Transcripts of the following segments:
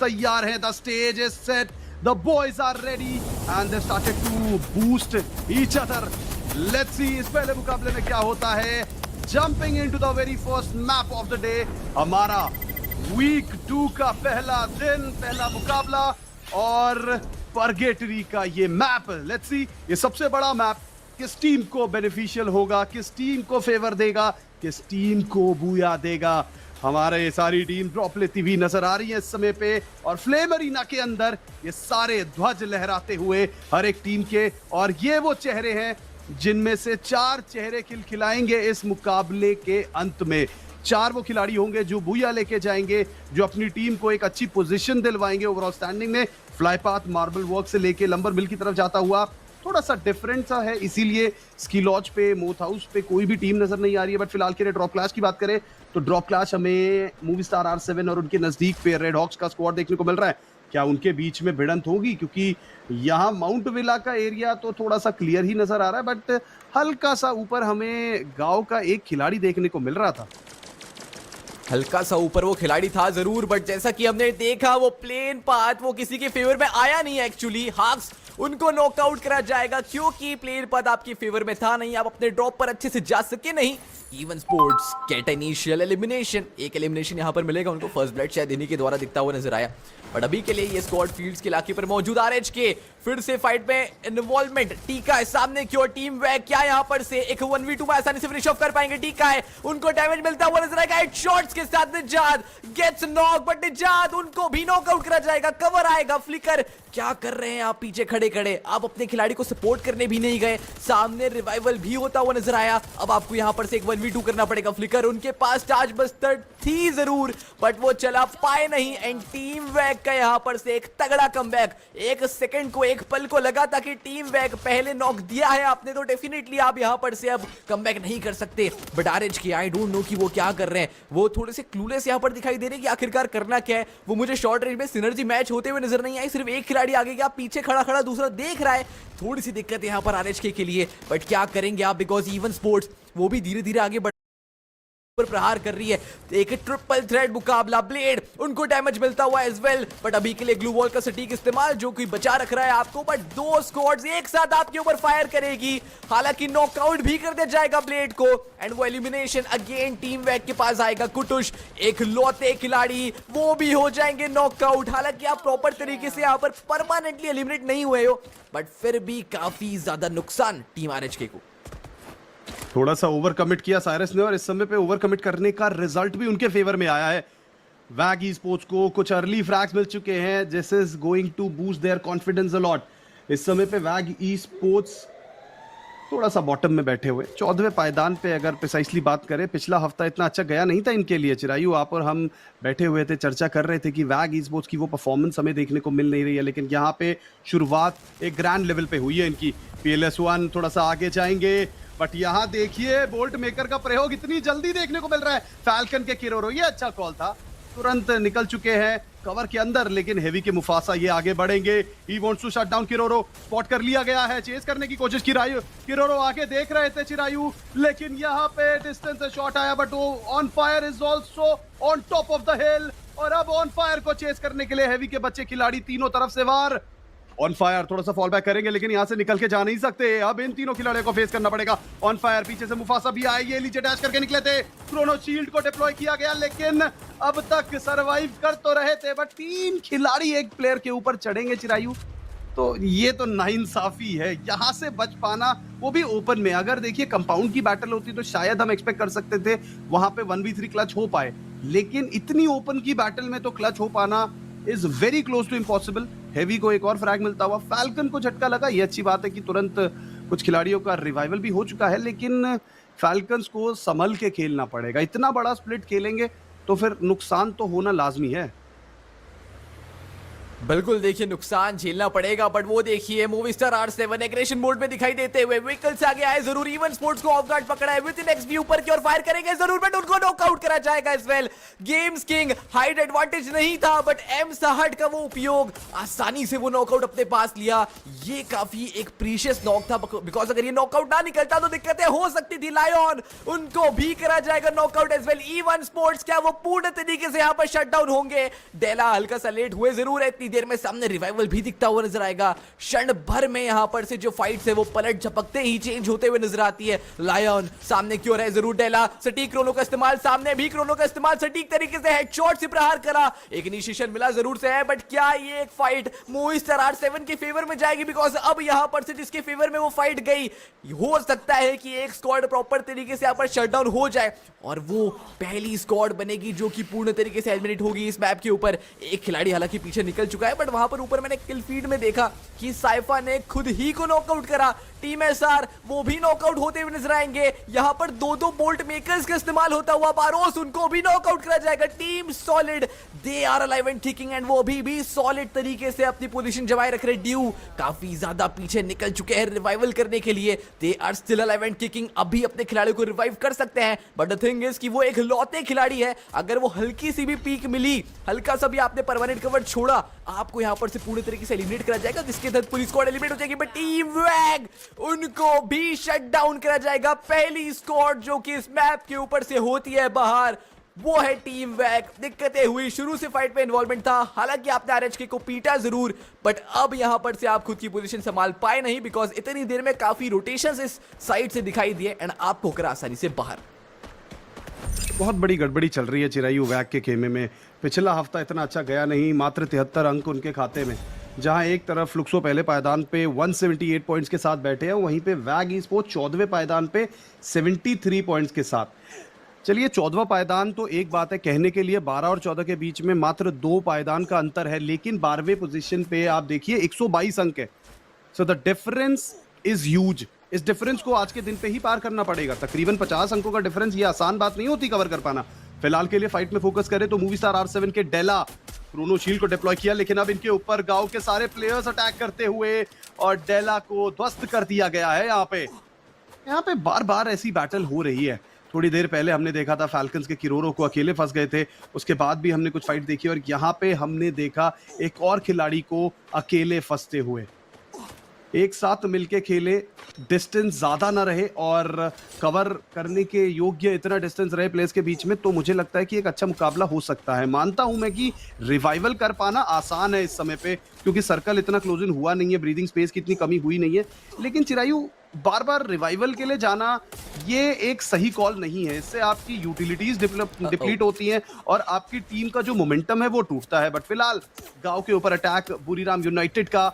तैयार हैं, the stage is set, the boys are ready and they started to boost each other. Let's see इस पहले मुकाबले में क्या होता है। Jumping into the very first map of the day, हमारा वीक 2 का पहला दिन, पहला मुकाबला और परगेटरी का ये मैप। लेट्स सी ये सबसे बड़ा मैप किस टीम को बेनिफिशियल होगा, किस टीम को फेवर देगा, किस टीम को बूया देगा। हमारे सारी टीम ड्रॉप लेती हुई नजर आ रही है इस समय पे, और फ्लेम अरीना के अंदर ये सारे ध्वज लहराते हुए हर एक टीम के, और ये वो चेहरे हैं जिनमें से 4 चेहरे खिलखिलाएंगे इस मुकाबले के अंत में। 4 वो खिलाड़ी होंगे जो बूया लेके जाएंगे, जो अपनी टीम को एक अच्छी पोजीशन दिलवाएंगे ओवरऑल स्टैंडिंग में। फ्लाईपाथ मार्बल वर्क से लेके लंबर मिल की तरफ जाता हुआ थोड़ा सा डिफरेंट सा है, इसीलिए स्की लॉज पे, मोथ हाउस पे कोई भी टीम नजर नहीं आ रही है। बट फिलहाल के लिए ड्रॉप क्लैश की बात करें तो ड्रॉप क्लैश हमें मूवी स्टार R7 और उनके नजदीक पे रेड हॉक्स का स्क्वाड देखने को मिल रहा है। क्या उनके बीच में भिड़ंत होगी, क्योंकि यहाँ माउंट विला का एरिया तो थोड़ा सा क्लियर ही नजर आ रहा है, बट हल्का सा ऊपर हमें गांव का एक खिलाड़ी देखने को मिल रहा था। हल्का सा ऊपर वो खिलाड़ी था जरूर, बट जैसा कि हमने देखा वो प्लेन पाथ वो किसी के फेवर में आया नहीं है। एक्चुअली हाक्स उनको नॉकआउट करा जाएगा क्योंकि प्लेन पाथ आपके फेवर में था नहीं, आप अपने ड्रॉप पर अच्छे से जा सके नहीं। Even sports get initial elimination, एक एलिमिनेशन यहाँ पर मिलेगा उनको, फर्स्ट ब्लड शायद इन्हीं के द्वारा दिखता हुआ नजर आया। बट अभी के लिए ये स्क्वाड फील्ड्स के इलाके पर मौजूद RH फिर से फाइट में इन्वॉल्वमेंट। टीका है सामने की ओर, टीम वैक क्या यहाँ पर से एक 1v2 में आसानी से फिनिश ऑफ कर पाएंगे। टीका है, उनको डैमेज मिलता हुआ नजर आएगा हेड शॉट्स के साथ। निजात गेट्स नॉक, बट निजात उनको भी नॉकआउट करा जाएगा। कवर आएगा, फ्लिकर क्या कर रहे हैं आप पीछे खड़े खड़े, आप अपने खिलाड़ी को सपोर्ट करने भी नहीं गए। सामने रिवाइवल भी होता हुआ नजर आया, अब आपको यहाँ पर से एक 1v2 करना पड़ेगा। फ्लिकर उनके पास चार्ज बस्टर थी जरूर, बट वो चला पाए नहीं। एंड टीम वैक का यहाँ पर से एक तगड़ा कमबैक, एक सेकंड को, एक पल को लगा था कि टीम वैक पहले नॉक दिया है आपने तो डेफिनेटली आप यहाँ पर से अब कमबैक नहीं कर सकते। But RH I don't know कि वो क्या कर रहे हैं, वो थोड़े से क्लूलेस यहाँ पर दिखाई दे रहे हैं कि आखिरकार करना क्या है। वो मुझे शॉर्ट रेंज में सिनर्जी मैच होते हुए नजर नहीं आई, सिर्फ एक खिलाड़ी आगे गया, पीछे खड़ा खड़ा दूसरा देख रहा है। थोड़ी सी दिक्कत है यहाँ पर RH के लिए, बट क्या करेंगे आप, बिकॉज इवन स्पोर्ट्स वो भी धीरे धीरे आगे पर प्रहार कर रही है। एक ट्रिपल थ्रेड मुकाबला, ब्लेड उनको डैमेज मिलता हुआ एज वेल, बट अभी के लिए ग्लू वॉल का सटीक इस्तेमाल जो कि बचा रख रहा है आपको। बट 2 स्क्वाड्स एक साथ आपके ऊपर फायर करेगी, हालांकि नॉकआउट भी कर दिया जाएगा ब्लेड को। एंड वो एलिमिनेशन अगेन टीम वैक के पास आएगा। कुटुश एक लौते खिलाड़ी, वो भी हो जाएंगे नॉकआउट। हालांकि आप प्रॉपर तरीके से यहाँ पर परमानेंटली एलिमिनेट नहीं हुए हो, बट फिर भी काफी ज्यादा नुकसान टीम RH को। थोड़ा सा ओवर कमिट किया साइरस ने, और इस समय पे ओवर कमिट करने का रिजल्ट भी उनके फेवर में आया है। वैग ई स्पोर्ट्स को कुछ अर्ली फ्रैग्स मिल चुके हैं, this is going to boost their confidence a lot. इस समय पे वैग ई स्पोर्ट्स थोड़ा सा बॉटम में बैठे हुए 14वें पायदान पे। अगर प्रिसाइसली बात करें, पिछला हफ्ता इतना अच्छा गया नहीं था इनके लिए। चिरायु आप और हम बैठे हुए थे, चर्चा कर रहे थे कि वैग ई स्पोर्ट्स की वो परफॉर्मेंस हमें देखने को मिल नहीं रही है, लेकिन यहाँ पे शुरुआत एक ग्रैंड लेवल पे हुई है इनकी। PLS1 थोड़ा सा आगे जाएंगे, बट यहाँ देखिए बोल्ट मेकर का प्रयोग इतनी जल्दी देखने को मिल रहा है। फैल्कन के किरोरो, ये अच्छा कॉल था, तुरंत निकल चुके हैं कवर के अंदर, लेकिन हेवी के मुफासा ये आगे बढ़ेंगे। He wants to shut down किरोरो, स्पॉट कर लिया गया है, चेस करने की कोशिश की रायु। किरोरो आगे देख रहे थे चिरायु, लेकिन यहाँ पे डिस्टेंस से शॉट आया, बट वो on fire is also on top of the हिल। और अब ऑन फायर को चेस करने के लिए हेवी के बच्चे खिलाड़ी तीनों तरफ से वार। ऑन फायर थोड़ा सा फॉल बैक करेंगे, लेकिन यहां से निकल के जा नहीं सकते। अब इन तीनों खिलाड़ियों को फेस करना पड़ेगा। ऑन फायर पीछे से मुफासा भी आए, ये नीचे डैश करके निकले थे। क्रोनो शील्ड को डिप्लॉय किया गया, लेकिन अब तक सरवाइव कर तो रहे थे, बट 3 खिलाड़ी एक प्लेयर के ऊपर चढ़ेंगे चिरायु, तो ये तो नाइंसाफी है। यहां से बच पाना, वो भी ओपन में। अगर देखिए कंपाउंड की बैटल होती तो शायद हम एक्सपेक्ट कर सकते थे वहां पे 1v3 क्लच हो पाए, लेकिन इतनी ओपन की बैटल में तो क्लच हो पाना is very close to impossible. Heavy को एक और फ्रैग मिलता हुआ, फैल्कन को झटका लगा, ये अच्छी बात है कि तुरंत कुछ खिलाड़ियों का रिवाइवल भी हो चुका है, लेकिन फैल्कन्स को संभल के खेलना पड़ेगा। इतना बड़ा स्प्लिट खेलेंगे तो फिर नुकसान तो होना लाजमी है। बिल्कुल देखिए नुकसान झेलना पड़ेगा, बट वो देखिए मूवीस्टार R7 एग्रेशन मोड में दिखाई देते हुए व्हीकल से आगे आए जरूर। इवन स्पोर्ट्स को ऑफ गार्ड पकड़ा है, विद इन एक्स भी ऊपर की ओर फायर करेंगे जरूर, बट उनको नॉकआउट करा जाएगा as well. Games king height advantage नहीं था, बट M60 का वो उपयोग आसानी से वो नॉकआउट अपने पास लिया। ये काफी एक प्रीशियस नॉक था, बिकॉज अगर ये नॉकआउट ना निकलता तो दिक्कतें हो सकती थी। लायन उनको भी करा जाएगा knockout as well. Even sports क्या वो पूर्ण तरीके से यहाँ पर शट डाउन होंगे? डेला हल्का सा लेट हुए जरूर है, इतनी देर में सामने रिवाइवल भी दिखता हुआ नजर आएगा। क्षण भर में यहां पर से जो फाइट्स है वो पलट झपकते ही चेंज होते हुए नजर आती है। लायन सामने की ओर है जरूर। डेला सटीक क्रोनो का इस्तेमाल, सामने भी क्रोनो का इस्तेमाल, सटीक तरीके से हेडशॉट से प्रहार करा। एक इनिशिएशन मिला जरूर से है, बट क्या ये एक फाइट मूवीस्टार R7 के फेवर में जाएगी? बिकॉज अब यहां पर से जिसके फेवर में वो फाइट गई, हो सकता है कि एक स्क्वाड प्रॉपर तरीके से यहां पर शटडाउन हो जाए और वो पहली स्क्वाड बनेगी जो कि पूर्ण तरीके से एलिमिनेट होगी इस मैप के ऊपर। एक खिलाड़ी हालांकि पीछे निकल चुका है, बट वहां पर ऊपर मैंने किल फीड में देखा कि साइफा ने खुद ही को नॉकआउट करा। टीम SR वो भी नॉकआउट होते हुए नजर आएंगे। यहां पर दो बोल्ट मेकर्स का इस्तेमाल होता हुआ बारोस, उनको भी नॉकआउट करा जाएगा। Team solid they are alive and kicking, and वो अभी भी सॉलिड तरीके से अपनी पोजीशन जमाए रख रहे। ड्यू काफी ज्यादा पीछे निकल चुके हैं रिवाइवल करने के लिए। They are still alive and kicking, अभी अपने खिलाड़ियों को रिवाइव कर सकते हैं, बट द थिंग इज कि वो एक लौते खिलाड़ी है। अगर वो हल्की सी भी पीक मिली, हल्का सा भी आपने परमानेंट कवर छोड़ा, आपको यहां पर से पूरी तरीके से एलिमिनेट करा जाएगा, जिसके तहत पुलिस स्क्वाड एलिमिनेट हो जाएगी। बट टीम वैग उनको भी शट डाउन करा जाएगा। पहली स्क्वाड जो कि इस मैप के ऊपर से होती है बाहर, वो है टीम वैग। दिक्कतें हुई, शुरू से फाइट में इन्वॉल्वमेंट था, हालांकि आपने RHK को पीटा जरूर, बट अब यहां पर से आप खुद की पोजीशन संभाल पाए नहीं, बिकॉज इतनी देर में काफी रोटेशंस इस साइड से दिखाई दिए एंड आपको करा आसानी से बाहर। बहुत बड़ी गड़बड़ी चल रही है चिरायू वैग के खेमे में। पिछला हफ्ता इतना अच्छा गया नहीं, मात्र 73 अंक उनके खाते में। जहां एक तरफ फ्लुक्सो पहले पायदान पे 178 पॉइंट्स के साथ बैठे हैं, वहीं पे वैग ई-स्पोर्ट्स 14वें पायदान पे 73 पॉइंट्स के साथ। चलिए 14वां पायदान तो एक बात है कहने के लिए, 12 और 14 के बीच में मात्र 2 पायदान का अंतर है, लेकिन 12वें पोजीशन पे आप देखिए 122 अंक है। So the difference is huge. इस डिफरेंस को आज के दिन पे ही पार करना पड़ेगा। तकरीबन 50 अंकों का डिफरेंस, ये आसान बात नहीं होती कवर कर पाना। फिलहाल के लिए फाइट में फोकस करें तो मूवीस्टार R7 के डेला क्रोनो शील्ड को डिप्लॉय किया, लेकिन अब इनके ऊपर गांव के सारे प्लेयर्स अटैक करते हुए और डेला को ध्वस्त कर दिया गया है। यहाँ पे बार बार ऐसी बैटल हो रही है। थोड़ी देर पहले हमने देखा था फैल्कन्स के किरोरो को अकेले फंस गए थे, उसके बाद भी हमने कुछ फाइट देखी और यहाँ पे हमने देखा एक और खिलाड़ी को अकेले फंसते हुए। एक साथ मिलके खेले, डिस्टेंस ज़्यादा ना रहे और कवर करने के योग्य इतना डिस्टेंस रहे प्लेयर्स के बीच में, तो मुझे लगता है कि एक अच्छा मुकाबला हो सकता है। मानता हूं मैं कि रिवाइवल कर पाना आसान है इस समय पे, क्योंकि सर्कल इतना क्लोज इन हुआ नहीं है, ब्रीदिंग स्पेस की इतनी कमी हुई नहीं है। लेकिन चिरायू बार बार रिवाइवल के लिए जाना ये एक सही कॉल नहीं है। इससे आपकी यूटिलिटीज डिप्लीट होती हैं और आपकी टीम का जो मोमेंटम है वो टूटता है। बट फिलहाल गांव के ऊपर अटैक बुरीराम यूनाइटेड का,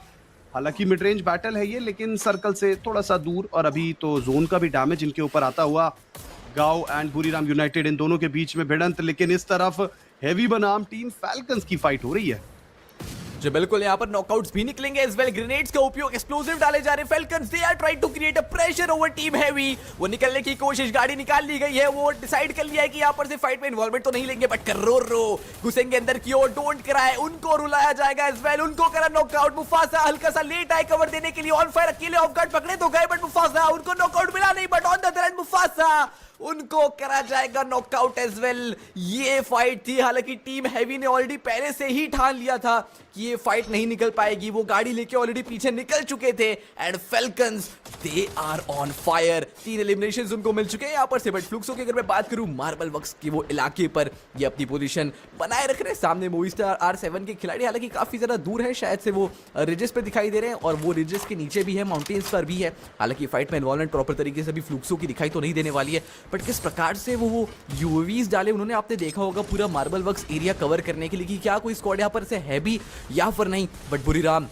हालांकि मिड रेंज बैटल है ये, लेकिन सर्कल से थोड़ा सा दूर, और अभी तो जोन का भी डैमेज इनके ऊपर आता हुआ। गांव एंड बुरीराम यूनाइटेड इन दोनों के बीच में भिड़ंत, लेकिन इस तरफ हेवी बनाम टीम फैल्कन्स की फाइट हो रही है। जो बिल्कुल यहाँ पर नॉकआउट्स भी निकलेंगे एज वेल। ग्रेनेड्स का उपयोग, एक्सप्लोसिव डाले जा रहे falcons, they are trying to create a pressure over team heavy. वो निकलने की कोशिश, गाड़ी निकाल ली गई है, वो डिसाइड कर लिया है कि यहाँ पर से फाइट में इन्वॉल्वमेंट तो नहीं लेंगे, बट करोरो घुसेंगे अंदर की ओर, डोंट कराए, उनको रुलाया जाएगा एज वेल, उनको करा नॉकआउट। मुफासा हल्का सा लेट आए कवर देने के लिए, ऑन फायर अकेले ऑफ गार्ड पकड़े तो गए, बट मुफासा उनको नॉकआउट मिला नहीं, but on the other hand Mufasa उनको करा जाएगा नॉकआउट एज वेल। ये फाइट थी, हालांकि टीम हैवी ने ऑलरेडी पहले से ही ठान लिया था कि ये फाइट नहीं निकल पाएगी। वो गाड़ी लेके ऑलरेडी पीछे निकल चुके थे and falcons they are on fire. 3 eliminations उनको मिल चुके हैं यहाँ पर से। बट फ्लुक्सो की अगर मैं बात करूं, मार्बल वर्क्स के वो इलाके पर ये अपनी पोजीशन बनाए रख रहे हैं। सामने मूवीस्टार R7 के खिलाड़ी हालांकि काफी ज्यादा दूर है, शायद से वो रिजेस पे दिखाई दे रहे हैं, और वो रिजेस के नीचे भी है, माउंटेन्स पर भी है। हालांकि फाइट में इन्वॉल्वमेंट प्रॉपर तरीके से भी फ्लुक्सो की दिखाई तो नहीं देने वाली है, बट किस प्रकार से वो यूएवीज डाले उन्होंने, आपने देखा होगा पूरा मार्बल वर्क्स एरिया कवर करने के लिए कि क्या कोई स्क्वाड यहाँ पर से है भी या फिर नहीं। बट बुरीराम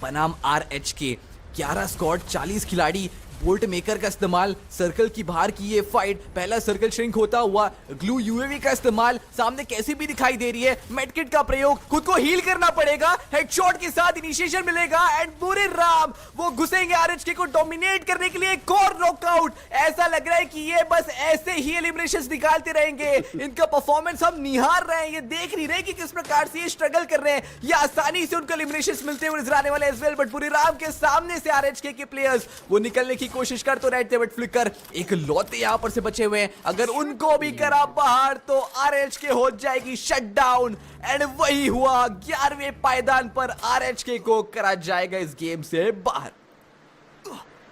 बनाम RHK 11 स्क्वाड 40 खिलाड़ी बोल्ट मेकर का इस्तेमाल, सर्कल की बाहर की ये फाइट, पहला सर्कल श्रिंक होता हुआ, ग्लू यूएवी का इस्तेमाल, सामने कैसी भी दिखाई दे रही है, मेडकिट का प्रयोग, खुद को हील करना पड़ेगा, हेडशॉट के साथ इनिशिएशन मिलेगा एंड बुरी राम वो घुसेंगे आरएचके को डोमिनेट करने के लिए। एक और नॉकआउट, ऐसा लग रहा है कि ये बस ऐसे ही एलिमिनेशंस निकालते रहेंगे। इनका परफॉर्मेंस हम निहार रहे हैं, ये देख नहीं रहे कि किस प्रकार से ये स्ट्रगल कर रहे हैं, ये आसानी से उनको एलिमिनेशंस मिलते हुए नजर आने वाले एज वेल। बट बुरी राम के सामने से आरएचके के प्लेयर्स वो निकलने की कोशिश कर तो रहे थे, बट फ्लिकर एक लौते यहां पर से बचे हुए हैं, अगर उनको भी करा बाहर तो आरएचके हो जाएगी शट डाउन। एंड वही हुआ, 11वें पायदान पर आरएचके को करा जाएगा इस गेम से बाहर।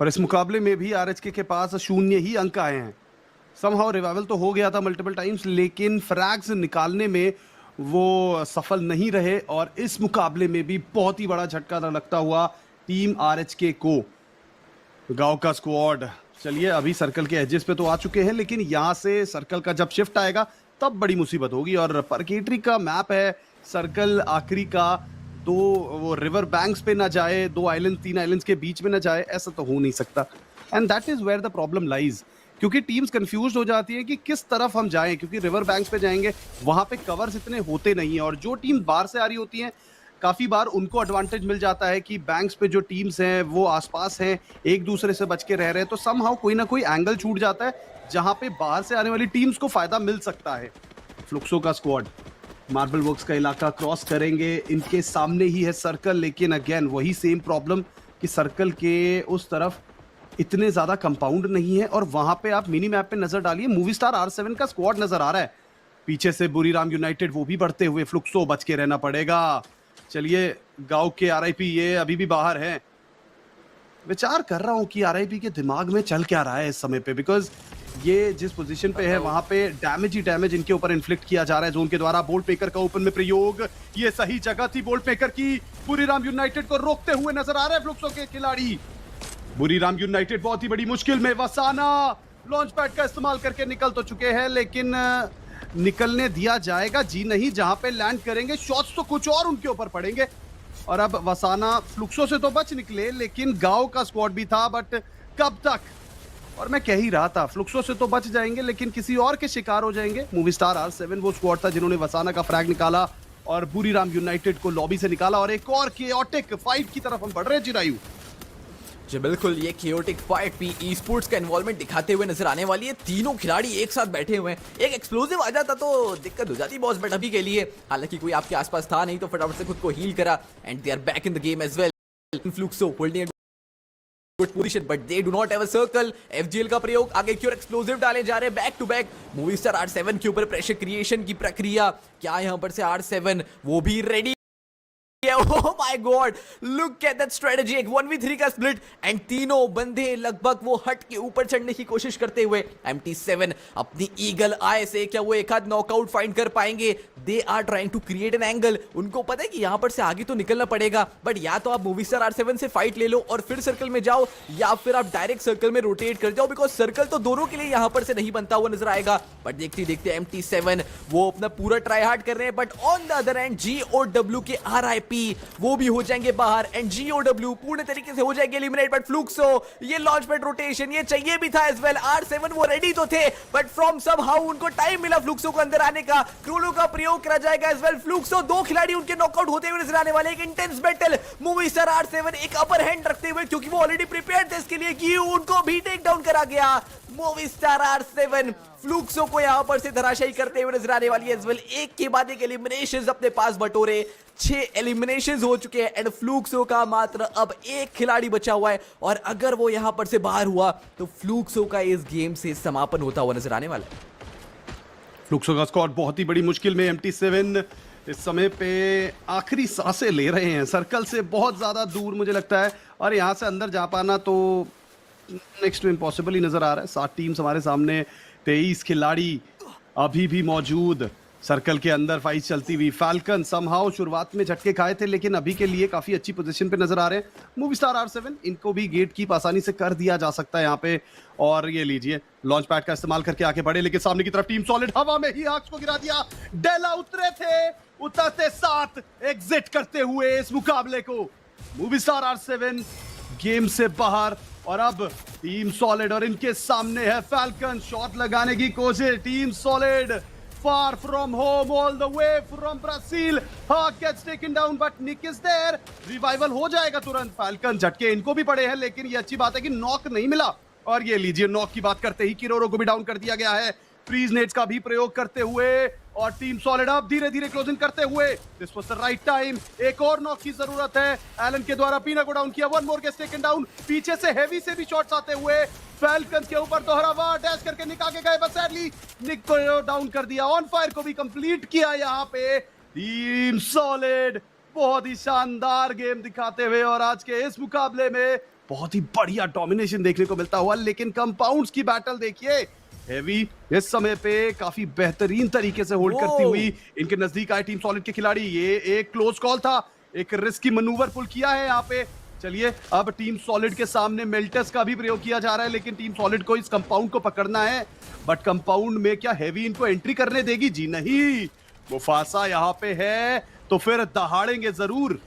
और इस मुकाबले में भी आरएचके के पास 0 ही अंक आए हैं। समहाउ रिवाइवल तो हो गया था मल्टीपल टाइम्स, लेकिन फ्रैग्स निकालने में वो सफल नहीं रहे और इस मुकाबले में भी बहुत ही बड़ा झटका लगता हुआ टीम आरएचके को। गांव का स्क्वाड चलिए अभी सर्कल के एजेस पे तो आ चुके हैं, लेकिन यहाँ से सर्कल का जब शिफ्ट आएगा तब बड़ी मुसीबत होगी। और परकेटरी का मैप है, सर्कल आखिरी का, दो वो रिवर बैंक्स पे ना जाए, 2 आइलैंड 3 आइलैंड्स के बीच में ना जाए, ऐसा तो हो नहीं सकता। And that is where the problem lies, क्योंकि टीम्स कंफ्यूज हो जाती है कि किस तरफ हम जाएं, क्योंकि रिवर बैंक्स पे जाएंगे वहां पे कवर्स इतने होते नहीं है, और जो टीम बाहर से आ रही होती हैं काफ़ी बार उनको एडवांटेज मिल जाता है कि बैंक्स पे जो टीम्स हैं वो आसपास हैं, एक दूसरे से बच के रह रहे हैं, तो समहाउ कोई ना कोई एंगल छूट जाता है जहां पे बाहर से आने वाली टीम्स को फायदा मिल सकता है। फ्लुक्सो का स्क्वाड मार्बल वर्क्स का इलाका क्रॉस करेंगे, इनके सामने ही है सर्कल, लेकिन अगेन वही सेम प्रॉब्लम कि सर्कल के उस तरफ इतने ज्यादा कंपाउंड नहीं है, और वहां पे आप मिनी मैप पे नजर डालिए, मूवी स्टार R7 का स्क्वाड नजर आ रहा है, पीछे से बुरीराम यूनाइटेड वो भी बढ़ते हुए, फ्लुक्सो बच के रहना पड़ेगा। चलिए गांव के आरआईपी ये अभी भी बाहर हैं। विचार कर रहा हूं कि आरआईपी के दिमाग में चल क्या रहा है इस समय पे, बिकॉज ये जिस पोजीशन पे है वहां पे डैमेज ही डैमेज इनके ऊपर इन्फ्लिक्ट किया जा रहा है जोन के द्वारा। बोल्ट मेकर का ओपन में प्रयोग, ये सही जगह थी बोल्ट मेकर की, बुरीराम यूनाइटेड को रोकते हुए नजर आ रहे हैं फ्लुक्सो के खिलाड़ी। बुरीराम यूनाइटेड बहुत ही बड़ी मुश्किल में, वसाना लॉन्च पैड का इस्तेमाल करके निकल तो चुके हैं, लेकिन निकलने दिया जाएगा जी नहीं, जहां पे लैंड करेंगे शॉट्स तो कुछ और उनके ऊपर पड़ेंगे। और अब वसाना फ्लुक्सो से तो बच निकले, लेकिन गांव का स्क्वाड भी था, बट कब तक। और मैं कह ही रहा था फ्लुक्सो से तो बच जाएंगे, लेकिन किसी और के शिकार हो जाएंगे। मूवी स्टार R7 वो स्क्वाड था जिन्होंने वसाना का फ्रैग निकाला और बुरीराम यूनाइटेड को लॉबी से निकाला, और एक और केओटिक फाइट की तरफ हम बढ़ रहे हैं चिरायु। जी बिल्कुल, ये केओटिक फाइट भी ई स्पोर्ट्स का इन्वॉल्वमेंट दिखाते हुए नजर आने वाली है। तीनों खिलाड़ी एक साथ बैठे हुए हैं, एक एक्सप्लोसिव आ जाता तो दिक्कत हो जाती बॉस, बट अभी के लिए हालांकि कोई आपके आसपास था नहीं, तो फटाफट से खुद को हील करा and they are back in the game as well. फ्लुक्सो holding good position but they do not have a circle. FGL का प्रयोग, आगे की ओर एक्सप्लोसिव डाले जा रहे हैं back to back. Movie star R7 के ऊपर प्रेशर क्रिएशन की प्रक्रिया, क्या यहां पर से R7 वो भी ready. Oh my God, look at that strategy, एक 1v3 का स्प्लिट एंड तीनों बंदे लगभग वो हट के ऊपर चढ़ने की कोशिश करते हुए। MT7 अपनी ईगल आय से क्या वो एक आध नॉकआउट फाइंड कर पाएंगे? They are trying to create an angle, उनको पता है कि यहां पर से आगे तो निकलना पड़ेगा, बट या तो आप मूवी स्टार R7 से फाइट ले लो और फिर सर्कल में जाओ, या फिर आप डायरेक्ट सर्कल में रोटेट कर जाओ, बिकॉज सर्कल तो दोनों के लिए यहां पर से नहीं बनता हुआ नजर आएगा। बट देखते देखते MT7 वो अपना पूरा ट्राई हार्ड कर रहे हैं, but on the other and GOW के RIP वो भी हो जाएंगे बाहर एंड GOW पूर्ण तरीके से हो जाएंगे एलिमिनेट। बट फ्लुक्सो ये लॉन्च पैड रोटेशन ये चाहिए भी था एज वेल। R7 वो रेडी तो थे, बट फ्रॉम समहाउ उनको टाइम मिला फ्लुक्सो को अंदर आने का, क्रोलो का प्रयोग करा जाएगा एज वेल। फ्लुक्सो दो खिलाड़ी उनके नॉकआउट होते हुए नजर आने वाले, एक intense battle. Movie star R7 एक अपर हैंड रखते हुए, क्योंकि वो ऑलरेडी प्रिपेयर्ड थे इसके लिए कि उनको भी टेक डाउन करा गया। मूवी स्टार R7 फ्लुक्सो को यहां पर से धराशायी करते हुए नजर आने वाली है एज वेल। एक के बाद एक एलिमिनेशंस अपने पास बटोरे, 6 एलिमिनेशंस हो चुके हैं एंड फ्लुक्सो का मात्र अब एक खिलाड़ी बचा हुआ है, और अगर वो यहां पर से बाहर हुआ तो फ्लुक्सो का इस गेम से समापन होता हुआ नजर आने वाला है। फ्लुक्सो का स्क्वाड बहुत ही बड़ी मुश्किल में। MT7 इस समय पे आखिरी सांसें ले रहे हैं, सर्कल से बहुत ज्यादा दूर मुझे लगता है, और यहां से अंदर जा पाना तो नेक्स्ट टू इम्पॉसिबल ही नजर आ रहा है। 7 टीम्स हमारे सामने, 23 खिलाड़ी अभी भी मौजूद, सर्कल के अंदर फाइट चलती हुई। फैल्कन समहाउ शुरुआत में झटके खाए थे, लेकिन अभी के लिए काफी अच्छी पोजीशन पे नजर आ रहे हैं। मूवी स्टार R7 इनको भी गेट कीप आसानी से कर दिया जा सकता है यहाँ पे। और ये लीजिए लॉन्च पैड का इस्तेमाल करके आगे बढ़े, लेकिन सामने की तरफ टीम सॉलिड हवा में ही हाक्स को गिरा दिया। डेला उतरे थे, उतरते साथ एग्जिट करते हुए इस मुकाबले को। मूवी स्टार R7 गेम से बाहर, और अब टीम सॉलिड और इनके सामने है फैल्कन, शॉट लगाने की कोशिश। Team solid far from home, all the way from Brazil. Hawk gets taken down, but Nick is there. Revival हो जाएगा तुरंत। फैल्कन झटके इनको भी पड़े हैं, लेकिन ये अच्छी बात है कि नॉक नहीं मिला। और ये लीजिए, नॉक की बात करते ही किरोरो को भी डाउन कर दिया गया है, फ्रीज नेट्स का भी प्रयोग करते हुए। और टीम सॉलिड अब धीरे धीरे क्लोजिंग करते हुए। This was the right time. एक और नॉक की जरूरत है। एलन के द्वारा पीना को डाउन किया। One more gets taken down. पीछे से हेवी से भी शॉट्स आते हुए फैल्कन के ऊपर दोहरा वार डैश करके निक आगे गए, बस सैडली निक को डाउन कर दिया। ऑन फायर को भी कंप्लीट किया यहाँ पे टीम सॉलिड। बहुत ही शानदार गेम दिखाते हुए और आज के इस मुकाबले में बहुत ही बढ़िया डोमिनेशन देखने को मिलता हुआ। लेकिन कंपाउंड्स की बैटल देखिए, हेवी इस समय पे काफी बेहतरीन तरीके से होल्ड करती हुई इनके नजदीक आए टीम सॉलिड के खिलाड़ी। ये एक क्लोज कॉल था, एक रिस्की मनूवर पुल किया है यहाँ पे। चलिए, अब टीम सॉलिड के सामने मेल्टस का भी प्रयोग किया जा रहा है, लेकिन टीम सॉलिड को इस कंपाउंड को पकड़ना है। बट कंपाउंड में क्या हेवी इनको एंट्री करने देगी? जी नहीं। मुफासा यहाँ पे है तो फिर दहाड़ेंगे जरूर।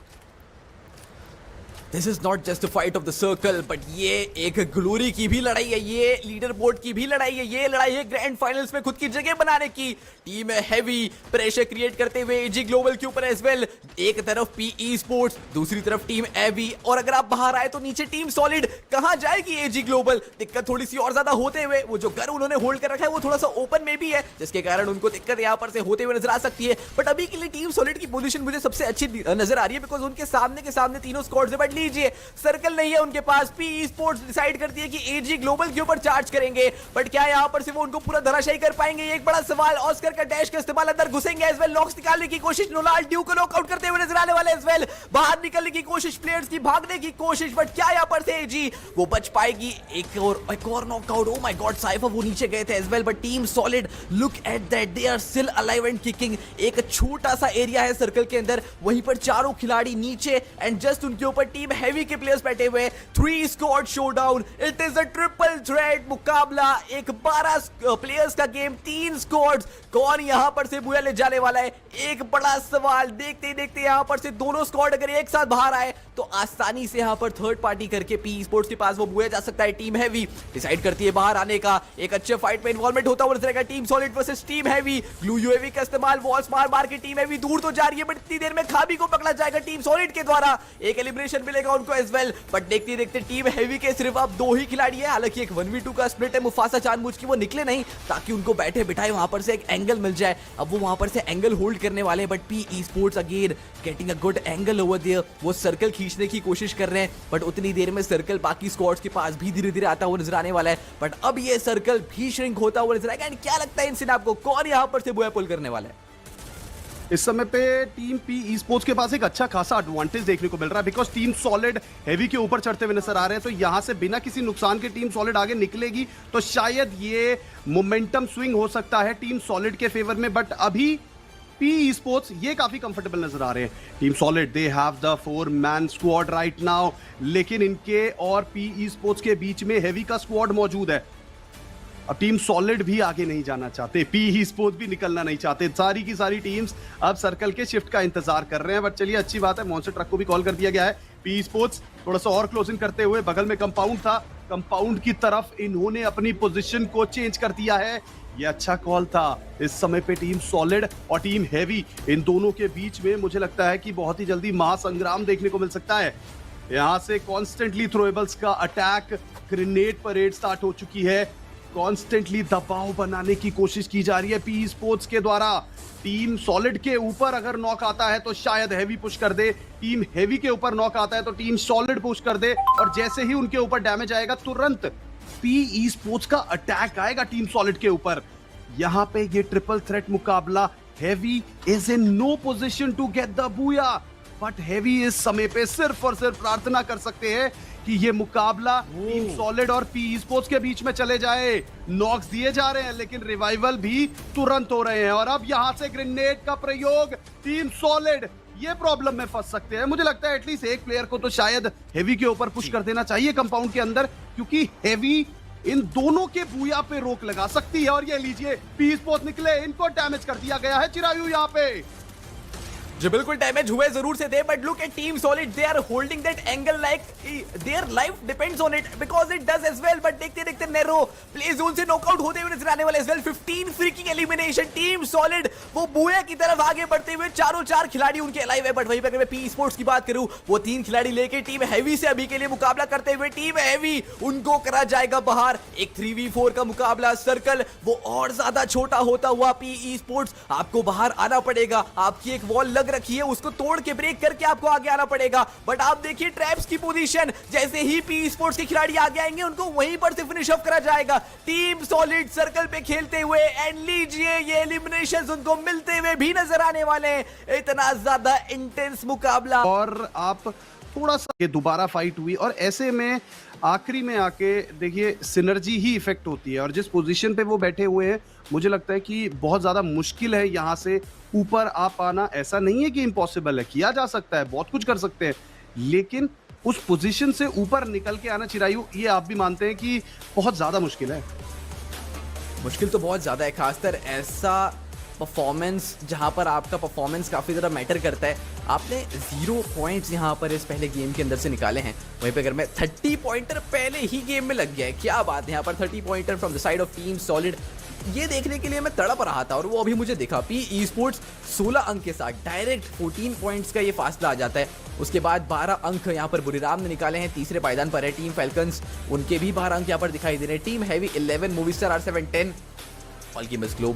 This is not just fight of the circle, but ये एक ग्लोरी की भी लड़ाई है, ये लीडर बोर्ड की भी लड़ाई है, ये लड़ाई है ग्रैंड फाइनल्स में खुद की जगह बनाने की। टीम है हेवी प्रेशर क्रिएट करते हुए एजी ग्लोबल के ऊपर एज वेल। एक तरफ पीई स्पोर्ट्स, दूसरी तरफ टीम एवी। और अगर आप बाहर आए तो नीचे टीम सॉलिड। कहां जाएगी एजी ग्लोबल? दिक्कत थोड़ी सी और ज्यादा होते हुए, वो जो घर उन्होंने होल्ड कर रखा है वो थोड़ा सा ओपन में भी है, जिसके कारण उनको दिक्कत यहां पर से होते हुए नजर आ सकती है। बट अभी के लिए टीम सॉलिड की पोजीशन मुझे सबसे अच्छी नजर आ रही है, बिकॉज उनके सामने के सामने तीनों स्क्वाड्स है। बट लीजिए, सर्कल नहीं है उनके पास। पीई स्पोर्ट्स डिसाइड करती है कि एजी ग्लोबल के ऊपर चार्ज करेंगे, बट क्या यहां पर से वो उनको पूरा धराशायी कर पाएंगे? एक बड़ा सवाल। ऑस्कर का डैश का इस्तेमाल, अंदर घुसेंगे एज वेल, लॉक्स निकालने की कोशिश। नोलाल ड्यू को नॉकआउट करते हुए नजर आने वाले एज वेल। बाहर निकलने की कोशिश, प्लेयर्स की भागने की कोशिश, बट क्या यहां पर से एजी वो बच पाएगी? एक और knockout. Oh my god, Cipher वो नीचे गए थे as well. But Team Solid, look at that, they are still alive and kicking. एक छोटा सा एरिया है सर्कल के अंदर, वहीं पर चारों खिलाड़ी नीचे एंड जस्ट उनके ऊपर टीम हेवी के प्लेयर्स बैठे हुए। 3 squad showdown, it is a triple threat मुकाबला। एक 12 प्लेयर्स का गेम, 3 स्क्वाड्स। कौन यहां पर से बुया ले जाने वाला है? एक बड़ा सवाल। देखते ही देखते यहां पर से दोनों स्क्वाड अगर एक साथ बाहर आए तो आसानी से यहां पर थर्ड पार्टी करके पी स्पोर्ट्स के पास वो बुया जा सकता है। टीम हेवी डिसाइड करती है बाहर आने का। एक अच्छे फाइट में इन्वॉल्वमेंट होता हुआ नजर आएगा Team solid versus team heavy. Glue UAV का इस्तेमाल, वॉल्स मार मार के टीम हेवी दूर तो जा रही है, बट इतनी देर में खाबी को पकड़ा जाएगा टीम सॉलिड के द्वारा। एक एलिमिनेशन मिलेगा उनको एज वेल। बट देखते देखते टीम हेवी के सिर्फ अब 2 ही खिलाड़ी है। हालांकि एक 1v2 का स्प्लिट है, मुफासा जानबूझ के वो निकले नहीं ताकि उनको बैठे बिठाए वहां पर से एक एंगल मिल जाए। अब वो वहां पर से एंगल होल्ड करने वाले, but PE sports again getting a good angle over there. वो सर्कल खींचने की कोशिश कर रहे हैं, बट उतनी देर में सर्कल बाकी स्क्वाड्स के पास भी धीरे धीरे आता हुआ नजर आने वाला है। बट अब ये सर्कल भी श्रिंक होता हुआ नजर आएगा। एंड क्या लगता है इनसे आपको, कौन यहां पर से बुया पुल करने वाला है? इस समय पे टीम पी स्पोर्ट्स के पास एक अच्छा खासा एडवांटेज देखने को मिल रहा है, बिकॉज टीम सॉलिड हेवी के ऊपर चढ़ते हुए नजर आ रहे हैं। तो यहां से बिना किसी नुकसान के टीम सॉलिड आगे निकलेगी तो शायद ये मोमेंटम स्विंग हो सकता है टीम सॉलिड के फेवर में। बट अभी पी स्पोर्ट्स ये काफी कंफर्टेबल नजर आ रहे हैं। Team solid they have the 4-man squad right now, लेकिन इनके और पी स्पोर्ट्स के बीच में हेवी का स्क्वाड मौजूद है। अब टीम सॉलिड भी आगे नहीं जाना चाहते, पी स्पोर्ट्स भी निकलना नहीं चाहते। सारी की सारी टीम्स अब सर्कल के शिफ्ट का इंतजार कर रहे हैं। बट चलिए, अच्छी बात है, मॉन्स्टर ट्रक को भी कॉल कर दिया गया है। पी स्पोर्ट्स थोड़ा सा और क्लोजिंग करते हुए, बगल में कंपाउंड था, कंपाउंड की तरफ इन्होंने अपनी पोजीशन को चेंज कर दिया है। ये अच्छा कॉल था। इस समय पे टीम सॉलिड और टीम हेवी, इन दोनों के बीच में मुझे लगता है कि बहुत ही जल्दी महासंग्राम देखने को मिल सकता है। यहाँ से कॉन्स्टेंटली थ्रोएबल्स का अटैक, ग्रेनेड परेड स्टार्ट हो चुकी है। कॉन्स्टेंटली दबाव बनाने की कोशिश की जा रही है पी स्पोर्ट्स के द्वारा। टीम सॉलिड के ऊपर अगर नॉक आता है तो शायद हेवी पुश कर दे, टीम हेवी के ऊपर नॉक आता है तो टीम सॉलिड पुश कर दे, और जैसे ही उनके ऊपर डैमेज आएगा तुरंत पी स्पोर्ट्स का अटैक आएगा टीम सॉलिड के ऊपर। यहां पे ये ट्रिपल थ्रेट मुकाबला, Heavy is in no position to get the booya, but Heavy इस समय पे सिर्फ और सिर्फ प्रार्थना कर सकते हैं कि ये मुकाबला टीम सॉलिड और पी स्पोर्ट्स के बीच में चले जाए। नॉक्स दिए जा रहे हैं लेकिन रिवाइवल भी तुरंत हो रहे हैं। और अब यहां से ग्रेनेड का प्रयोग, टीम सॉलिड ये प्रॉब्लम में फंस सकते हैं। मुझे लगता है एटलीस्ट एक प्लेयर को तो शायद हेवी के ऊपर पुश कर देना चाहिए कंपाउंड के अंदर, क्योंकि हेवी इन दोनों के बूया पे रोक लगा सकती है। और ये लीजिए, पी स्पोर्ट्स निकले, इनको डैमेज कर दिया गया है। चिरायु यहाँ पे जो बिल्कुल डैमेज हुए जरूर से थे, but look at Team solid, they are holding that angle like their life depends on it because it does as well. But देखते देखते नेरो प्ले जोन से नॉकआउट होते हुए नजर आने वाले as well. 15 freaking elimination, Team Solid वो booya की तरफ आगे बढ़ते हुए, चारों चार खिलाड़ी उनके अलाइव है। बट वहीं पर अगर मैं पी स्पोर्ट्स की बात करूं, वो 3 खिलाड़ी लेके टीम हैवी से अभी के लिए मुकाबला करते हुए, टीम हैवी उनको करा जाएगा बाहर। एक 3v4 का मुकाबला, सर्कल वो और ज्यादा छोटा होता हुआ, पी स्पोर्ट्स आपको बाहर आना पड़ेगा। आपकी एक वॉल लग रखी है, उसको तोड़ के ब्रेक करके आपको आगे आना पड़ेगा। बट आप देखिए ट्रैप्स की पोजीशन, जैसे ही पी स्पोर्ट्स के खिलाड़ी आगे आएंगे उनको वहीं पर से फिनिश ऑफ करा जाएगा। टीम सॉलिड सर्कल पे खेलते हुए, एंड लीजिए ये एलिमिनेशंस उनको मिलते हुए भी नजर आने वाले हैं। इतना ज्यादा इंटेंस मुकाबला। और आप थोड़ा सा ये दोबारा फाइट हुई और ऐसे में आखिरी में आके देखिए सिनर्जी ही इफेक्ट होती है। और जिस पोजीशन पे वो बैठे हुए हैं, मुझे लगता है कि बहुत ज़्यादा मुश्किल है यहाँ से ऊपर आ पाना। ऐसा नहीं है कि इम्पॉसिबल है, किया जा सकता है, बहुत कुछ कर सकते हैं, लेकिन उस पोजीशन से ऊपर निकल के आना, चिरायु, ये आप भी मानते हैं कि बहुत ज़्यादा मुश्किल है। मुश्किल तो बहुत ज़्यादा है, खासकर ऐसा परफॉर्मेंस जहां पर आपका परफॉर्मेंस काफ़ी ज़्यादा मैटर करता है। आपने 0 पॉइंट्स यहां पर इस पहले गेम के अंदर से निकाले हैं। वहीं पे अगर मैं 30 पॉइंटर पहले ही गेम में लग गया है, क्या बात है। यहाँ पर 30 pointer from the side of team solid, ये देखने के लिए मैं तड़प रहा था और वो अभी मुझे दिखा। पी स्पोर्ट्स 16 अंक के साथ डायरेक्ट 14 पॉइंट्स का ये फासला आ जाता है। उसके बाद 12 अंक यहाँ पर बुरीराम ने निकाले हैं, तीसरे पायदान पर है टीम फैल्कन्स, उनके भी 12 अंक यहाँ पर दिखाई दे रहे हैं। Team heavy 11, movie star R7 10, all gamers global